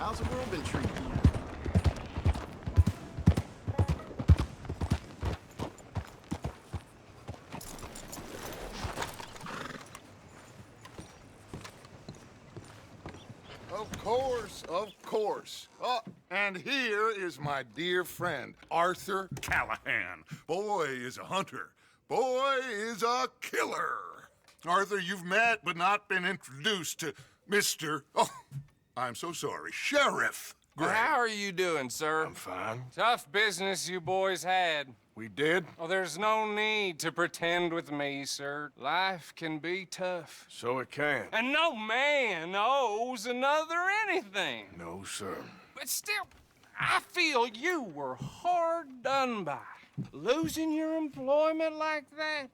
How's the world been treating you? Of course, of course. Oh, and here is my dear friend, Arthur Callahan. Boy is a hunter. Boy is a killer. Arthur, you've met but not been introduced to Mr. Oh, I'm so sorry, Sheriff Gray. How are you doing, sir? I'm fine. Tough business you boys had. We did? Oh, there's no need to pretend with me, sir. Life can be tough. So it can. And no man owes another anything. No, sir. But still, I feel you were hard done by. Losing your employment like that.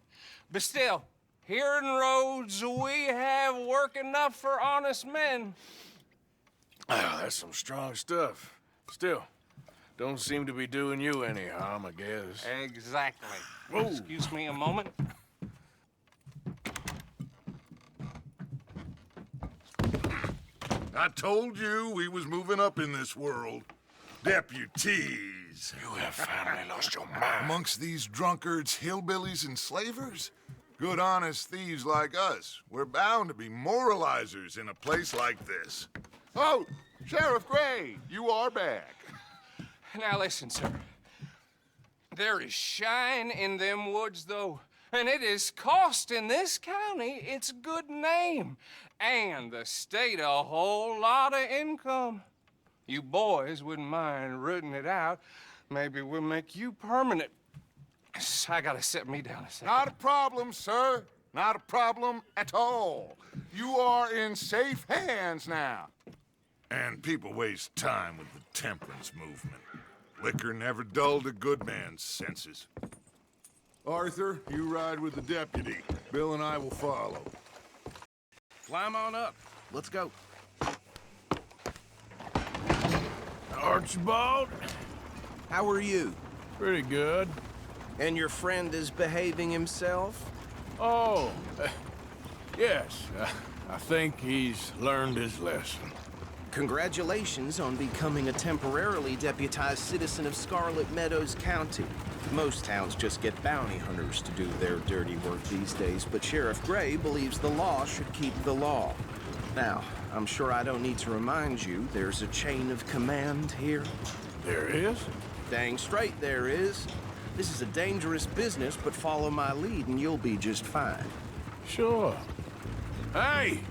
But still, here in Rhodes, we have work enough for honest men. Ah, that's some strong stuff. Still, don't seem to be doing you any harm, I guess. Exactly. Whoa. Excuse me a moment. I told you we was moving up in this world. Deputies. You have finally lost your mind. Amongst these drunkards, hillbillies, and slavers? Good honest thieves like us. We're bound to be moralizers in a place like this. Oh, Sheriff Gray, you are back. Now listen, sir. There is shine in them woods, though, and it is costing this county its good name and the state a whole lot of income. You boys wouldn't mind rooting it out. Maybe we'll make you permanent. I gotta sit me down a second. Not a problem, sir. Not a problem at all. You are in safe hands now. And people waste time with the temperance movement. Liquor never dulled a good man's senses. Arthur, you ride with the deputy. Bill and I will follow. Climb on up. Let's go. Archibald? How are you? Pretty good. And your friend is behaving himself? Oh, yes. I think he's learned his lesson. Congratulations on becoming a temporarily deputized citizen of Scarlett Meadows County. Most towns just get bounty hunters to do their dirty work these days, but Sheriff Gray believes the law should keep the law. Now, I'm sure I don't need to remind you, there's a chain of command here. There is? Dang straight there is. This is a dangerous business, but follow my lead and you'll be just fine. Sure. Hey!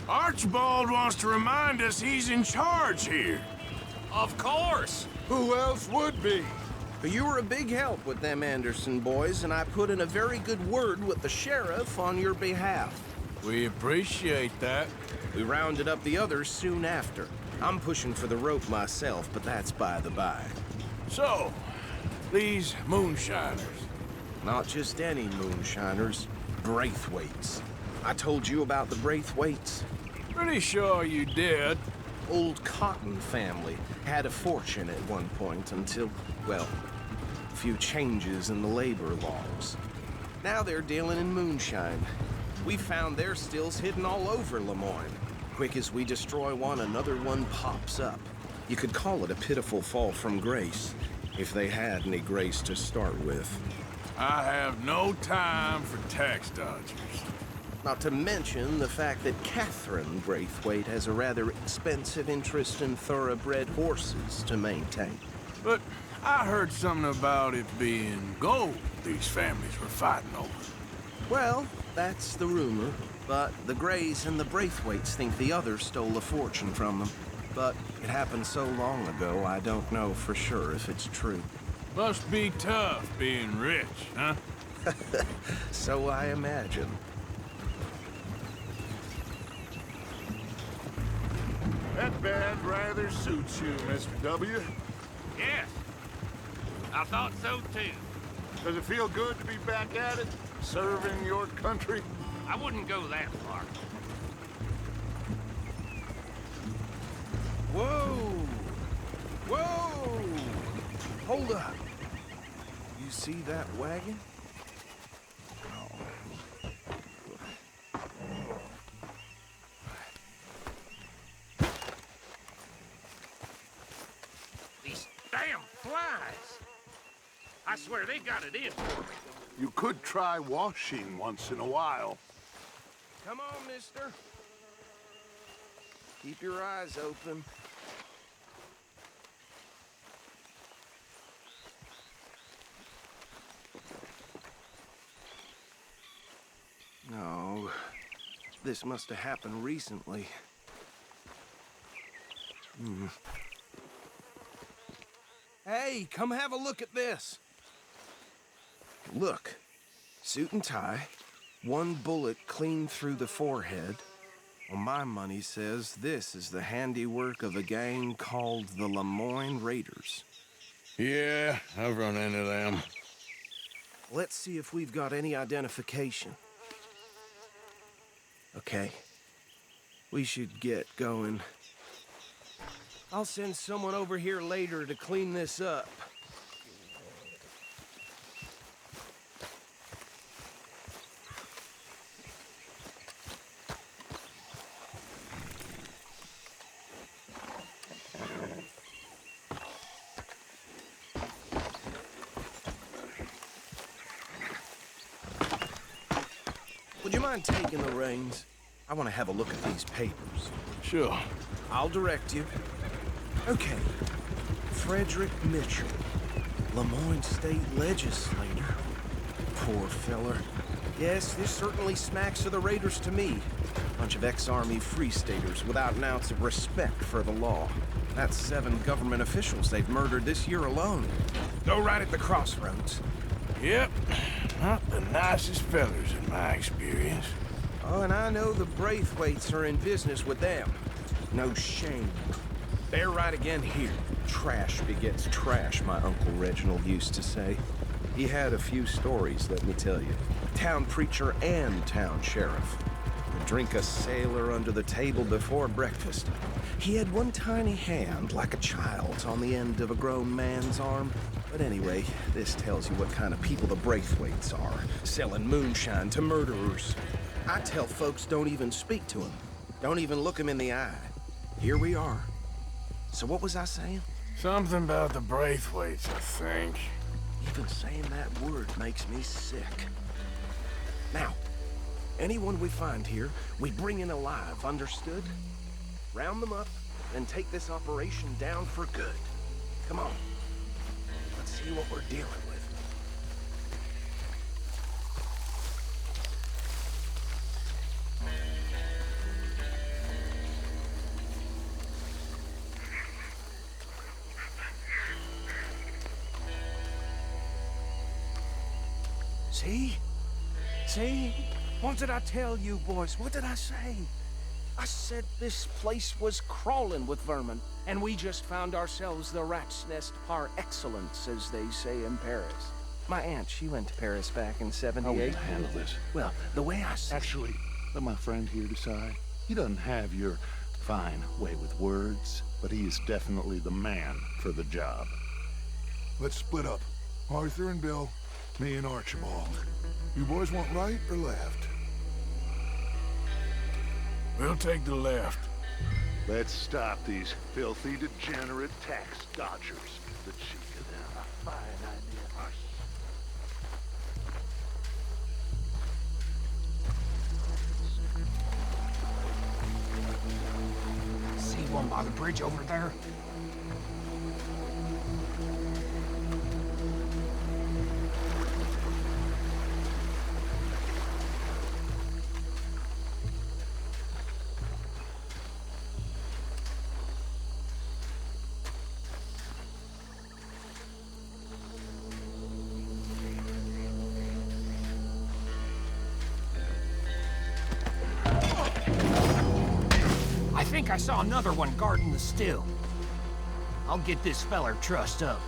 Archibald wants to remind us he's in charge here. Of course. Who else would be? But you were a big help with them Anderson boys, and I put in a very good word with the sheriff on your behalf. We appreciate that. We rounded up the others soon after. I'm pushing for the rope myself, but that's by the by. So, these moonshiners. Not just any moonshiners, Braithwaites. I told you about the Braithwaites. Pretty sure you did. Old Cotton family had a fortune at one point until, well, a few changes in the labor laws. Now they're dealing in moonshine. We found their stills hidden all over Lemoyne. Quick as we destroy one, another one pops up. You could call it a pitiful fall from grace, if they had any grace to start with. I have no time for tax dodgers. Not to mention the fact that Catherine Braithwaite has a rather expensive interest in thoroughbred horses to maintain. But I heard something about it being gold these families were fighting over. Well, that's the rumor. But the Grays and the Braithwaites think the others stole a fortune from them. But it happened so long ago, I don't know for sure if it's true. Must be tough being rich, huh? So I imagine. That badge rather suits you, Mr. W. Yes, I thought so too. Does it feel good to be back at it, serving your country? I wouldn't go that far. Whoa! Whoa! Hold up. You see that wagon? I swear they got it in for me. You could try washing once in a while. Come on, mister. Keep your eyes open. No, this must have happened recently. Hey, come have a look at this. Look, suit and tie, one bullet clean through the forehead. Well, my money says this is the handiwork of a gang called the Lemoyne Raiders. Yeah, I've run into them. Let's see if we've got any identification. Okay, we should get going. I'll send someone over here later to clean this up. Would you mind taking the reins? I want to have a look at these papers. Sure. I'll direct you. Okay. Frederick Mitchell, Lemoyne State Legislator. Poor feller. Yes, this certainly smacks of the Raiders to me. Bunch of ex-Army Free Staters without an ounce of respect for the law. That's 7 government officials they've murdered this year alone. Go right at the crossroads. Yep. Not the nicest fellers in my experience. Oh, and I know the Braithwaites are in business with them. No shame. They're right again here. Trash begets trash, my Uncle Reginald used to say. He had a few stories, let me tell you. Town preacher and town sheriff. Would drink a sailor under the table before breakfast. He had one tiny hand, like a child's, on the end of a grown man's arm. But anyway, this tells you what kind of people the Braithwaites are, selling moonshine to murderers. I tell folks don't even speak to him. Don't even look him in the eye. Here we are. So what was I saying? Something about the Braithwaites, I think. Even saying that word makes me sick. Now, anyone we find here, we bring in alive, understood? Round them up, and take this operation down for good. Come on. Let's see what we're dealing with. See? See? What did I tell you, boys? What did I say? I said this place was crawling with vermin, and we just found ourselves the rat's nest par excellence, as they say in Paris. My aunt, she went to Paris back in '78. How will you handle this? Well, the way I see Actually, let my friend here decide. He doesn't have your fine way with words, but he is definitely the man for the job. Let's split up. Arthur and Bill, me and Archibald. You boys want right or left? We'll take the left. Let's stop these filthy, degenerate tax dodgers. The cheek of them. A fine idea. See one by the bridge over there? I think I saw another one guarding the still. I'll get this feller trussed up.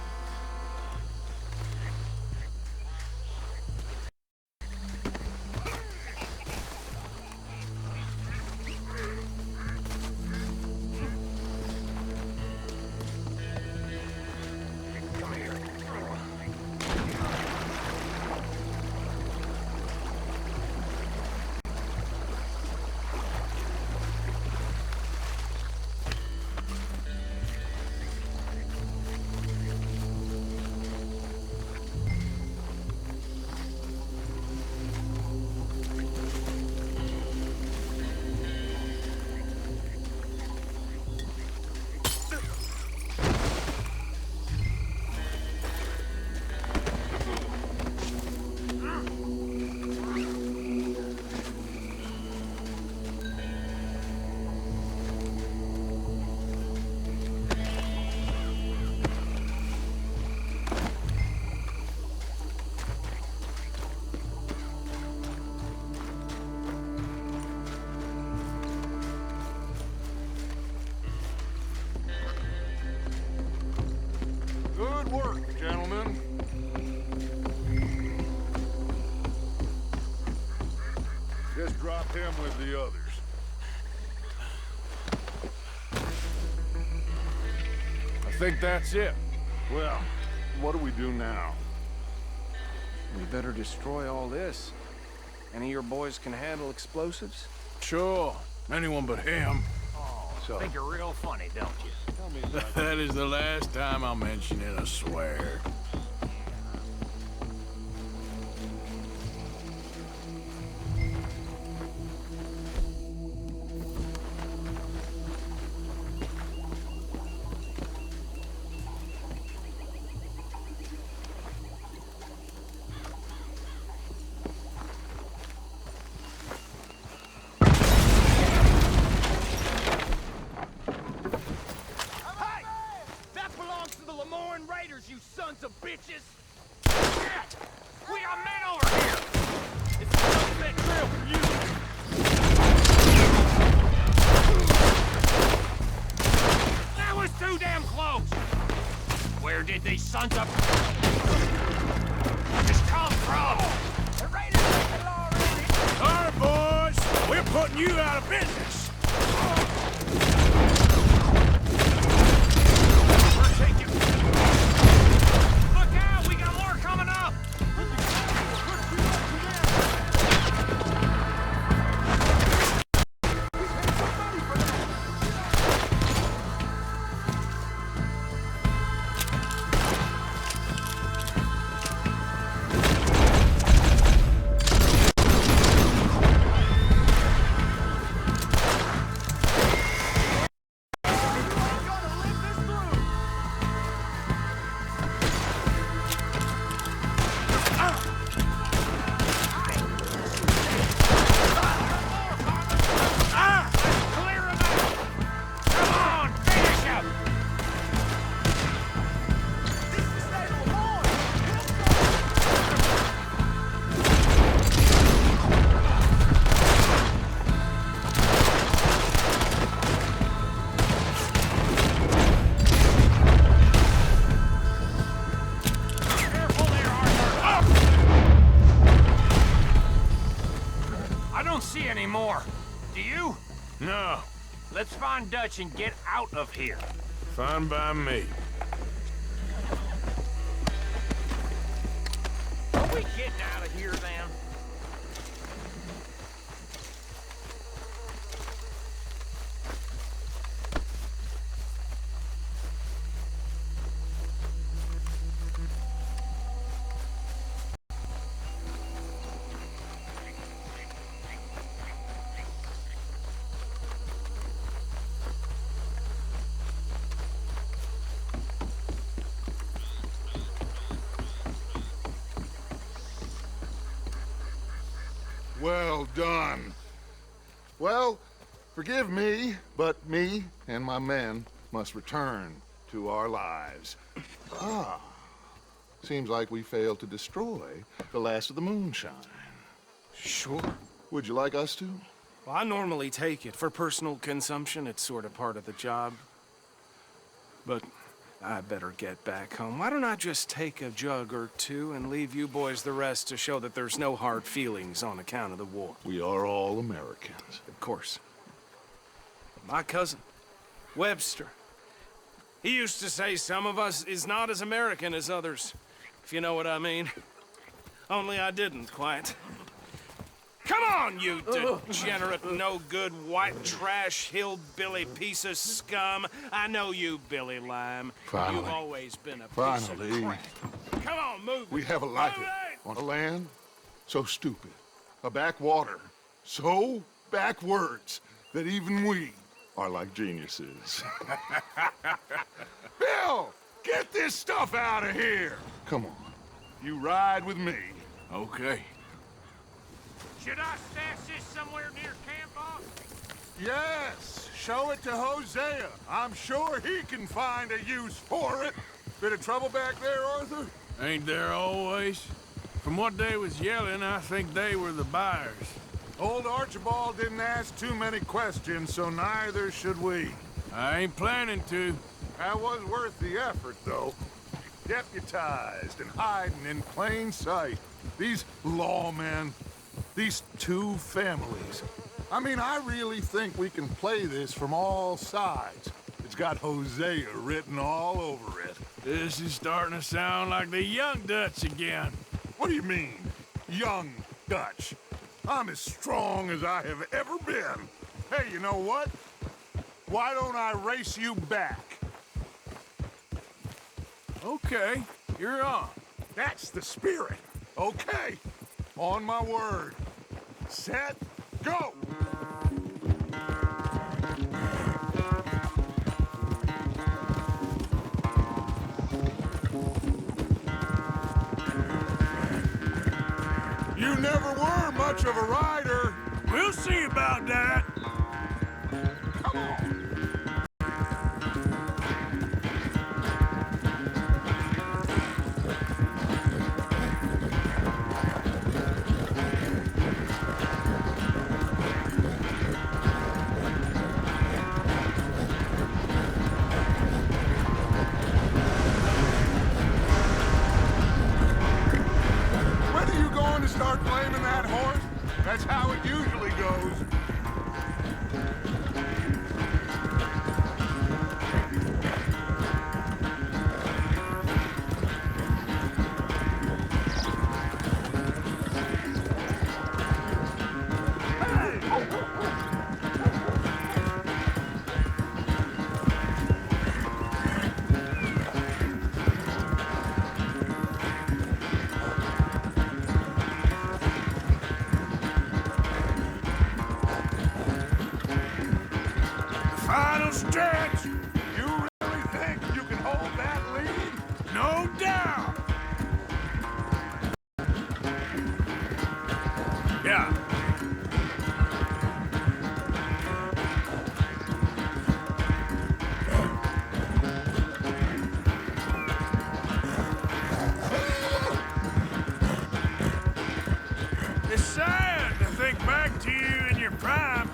him with the others. I think that's it. Well, what do we do now? We better destroy all this. Any of your boys can handle explosives? Sure. Anyone but him. So, Think you're real funny, don't you? tell me about That is the last time I'll mention it, I swear. You sons of bitches! Shit! We got men over here! It's a sunset trail for you! That was too damn close! Where did these sons of... just come from? The raiders take the law already! All right, boys. We're putting you out of business. We're taking... Look out! We got more coming up! Anymore. Do you? No. Let's find Dutch and get out of here. Fine by me. Are we getting out of here then? Well done. Well, forgive me, but me and my men must return to our lives. Seems like we failed to destroy the last of the moonshine. Sure. Would you like us to? Well, I normally take it. For personal consumption, it's sort of part of the job. But I better get back home. Why don't I just take a jug or two and leave you boys the rest to show that there's no hard feelings on account of the war? We are all Americans. Of course. My cousin, Webster, he used to say some of us is not as American as others, if you know what I mean. Only I didn't quite. Come on, you degenerate, no-good, white trash, hillbilly piece of scum. I know you, Billy Lime. Finally. You've always been a piece Finally. of crap. Come on, move it. We have a life Move it! on a land so stupid, a backwater so backwards that even we are like geniuses. Bill, get this stuff out of here. Come on, you ride with me. Okay. Should I stash this somewhere near camp, boss? Yes, show it to Hosea. I'm sure he can find a use for it. Bit of trouble back there, Arthur? Ain't there always? From what they was yelling, I think they were the buyers. Old Archibald didn't ask too many questions, so neither should we. I ain't planning to. That was worth the effort, though. Deputized and hiding in plain sight. These lawmen, these two families, I mean, I really think we can play this from all sides. It's got Hosea written all over it. This is starting to sound like the Young Dutch again. What do you mean, young Dutch? I'm as strong as I have ever been. Hey, you know what? Why don't I race you back? Okay, you're on. That's the spirit. Okay, on my word. Set, go! You never were much of a rider. We'll see about that. Come on. When are you going to start blaming that horse? That's how it usually goes. Final stretch. You really think you can hold that lead? No doubt. Yeah. It's sad to think back to you in your prime.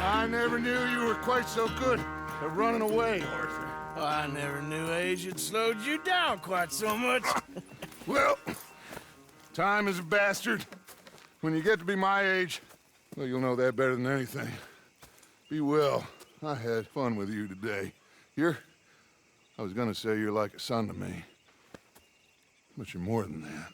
I never knew you were quite so good at running away, Arthur. Oh, I never knew age had slowed you down quite so much. Well, time is a bastard. When you get to be my age, well, you'll know that better than anything. Be well. I had fun with you today. I was gonna say you're like a son to me, but you're more than that.